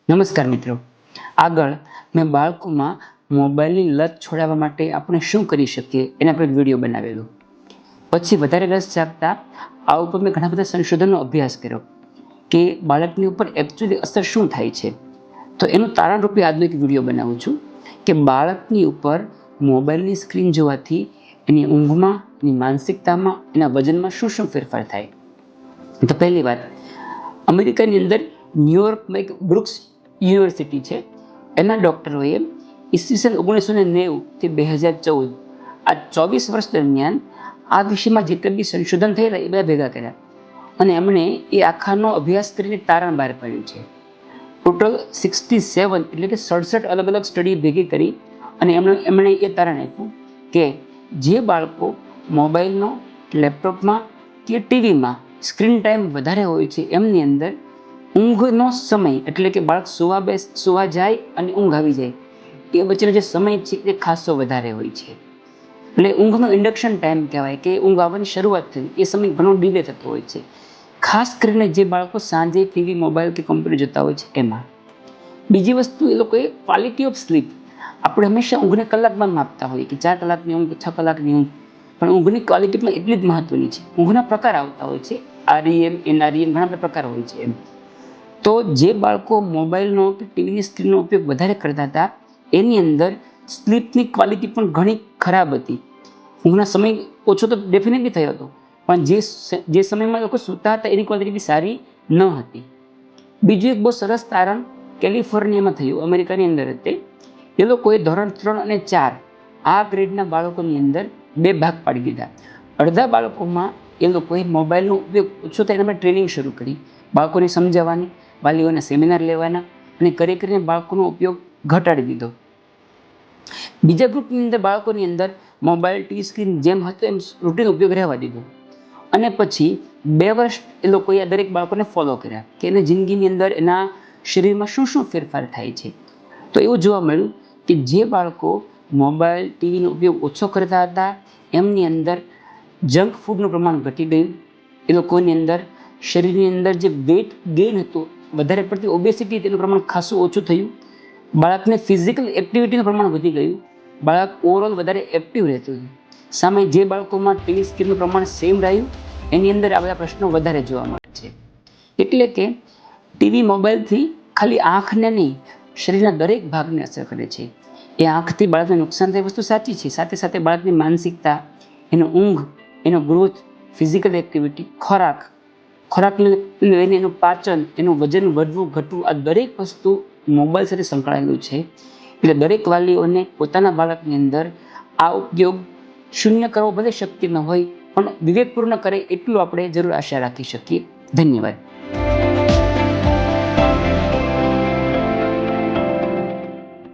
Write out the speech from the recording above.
નમસ્કાર મિત્રો, આગળ મેં બાળકોમાં મોબાઈલની લત છોડાવવા માટે આપણે શું કરી શકીએ એના પર એક વિડીયો બનાવેલો. પછી વધારે રસ જાગતા આ ઉપર મેં ઘણા બધા સંશોધનનો અભ્યાસ કર્યો કે બાળકની ઉપર એકચ્યુઅલી અસર શું થાય છે. તો એનું તારણ રૂપે આજનો એક વિડીયો બનાવું છું કે બાળકની ઉપર મોબાઈલની સ્ક્રીન જોવાથી એની ઊંઘમાં, એની માનસિકતામાં, એના વજનમાં શું શું ફેરફાર થાય. તો પહેલી વાત, અમેરિકાની અંદર ન્યુયોર્કમાં એક બ્રુક્સ યુનિવર્સિટી છે, એના ડૉક્ટરોએ ઈસવીસન 1990થી 2014 આ 24 વર્ષ દરમિયાન આ વિષયમાં જેટલા બી સંશોધન થયેલા એ બધા ભેગા કર્યા અને એમણે એ આખાનો અભ્યાસ કરીને તારણ બહાર પાડ્યું છે. ટોટલ 67 એટલે કે 67 અલગ અલગ સ્ટડી ભેગી કરી અને એમણે એ તારણ આપ્યું કે જે બાળકો મોબાઈલનો, લેપટોપમાં કે ટીવીમાં સ્ક્રીન ટાઈમ વધારે હોય છે એમની અંદર ઊંઘનો સમય એટલે કે બાળક સુવા જાય અને ઊંઘ આવી જાય એ વચ્ચેનો જે સમય છે એ ખાસો વધારે હોય છે. એટલે ઊંઘનો ઇન્ડક્શન ટાઈમ કહેવાય કે ઊંઘ આવવાની શરૂઆત થઈ એ સમય ઘણો ડીલે થતો હોય છે, ખાસ કરીને જે બાળકો સાંજે ટીવી, મોબાઈલ કે કમ્પ્યુટર જોતા હોય છે એમાં. બીજી વસ્તુ, એ લોકોએ ક્વોલિટી ઓફ સ્લીપ, આપણે હંમેશા ઊંઘને કલાકમાં માપતા હોઈએ કે 4 કલાકની ઊંઘ, 6 કલાકની ઊંઘ, પણ ઊંઘની ક્વોલિટી પણ એટલી જ મહત્વની છે. ઊંઘના પ્રકાર આવતા હોય છે, REM, NREM, ઘણા બધા પ્રકાર હોય છે એમ. તો જે બાળકો મોબાઈલનો કે ટીવીની સ્ક્રીનનો ઉપયોગ વધારે કરતા હતા એની અંદર સ્લીપની ક્વોલિટી પણ ઘણી ખરાબ હતી. ઊંઘના સમય ઓછો તો ડેફિનેટલી થયો હતો, પણ જે સમયમાં લોકો સૂતા હતા એની ક્વોલિટી બી સારી ન હતી. બીજું એક બહુ સરસ તારણ કેલિફોર્નિયામાં થયું, અમેરિકાની અંદર હતી. એ લોકોએ ધોરણ 3 અને 4 આ ગ્રેડના બાળકોની અંદર 2 ભાગ પાડી દીધા. અડધા બાળકોમાં એ લોકોએ મોબાઈલનો ઉપયોગ ઓછો થાય એના માટે ટ્રેનિંગ શરૂ કરી, બાળકોને સમજાવવાની, વાલીઓને સેમિનાર લેવાના અને કરીને બાળકોનો ઉપયોગ ઘટાડી દીધો. બીજા ગ્રુપની અંદર બાળકોની અંદર મોબાઈલ, ટીવી સ્ક્રીન જેમ હતો એમ રૂટીન ઉપયોગ રહેવા દીધો અને પછી 2 વર્ષ એ લોકોએ આ દરેક બાળકોને ફોલો કર્યા કે એની જિંદગીની અંદર એના શરીરમાં શું શું ફેરફાર થાય છે. તો એવું જોવા મળ્યું કે જે બાળકો મોબાઈલ, ટીવીનો ઉપયોગ ઓછો કરતા હતા એમની અંદર જંક ફૂડનું પ્રમાણ ઘટી ગયું. એ લોકોની અંદર શરીરની અંદર જે વેટ ગેઇન હતું, વધારે પડતી ઓબેસિટી, તેનું પ્રમાણ ખાસું ઓછું થયું. બાળકને ફિઝિકલ એક્ટિવિટીનું પ્રમાણ વધી ગયું, બાળક ઓવરઓલ વધારે એક્ટિવ રહેતું હતું. સામે જે બાળકોમાં ટીવી સ્ક્રીનનું પ્રમાણ સેમ રહ્યું એની અંદર આ બધા પ્રશ્નો વધારે જોવા મળે છે. એટલે કે ટીવી, મોબાઈલથી ખાલી આંખને નહીં, શરીરના દરેક ભાગને અસર કરે છે. એ આંખથી બાળકને નુકસાન થાય વસ્તુ સાચી છે, સાથે સાથે બાળકની માનસિકતા, એનો ઊંઘ, એનો ગ્રોથ, ફિઝિકલ એક્ટિવિટી, ખોરાકને લઈને એનું પાચન, એનું વજન વધવું ઘટવું, આ દરેક વસ્તુ મોબાઈલ સાથે સંકળાયેલું છે. એટલે દરેક વાલીઓને પોતાના બાળકની અંદર આ ઉપયોગ શૂન્ય કરવો ભલે શક્ય ન હોય પણ વિવેકપૂર્ણ કરે એટલું આપણે જરૂર આશા રાખી શકીએ. ધન્યવાદ.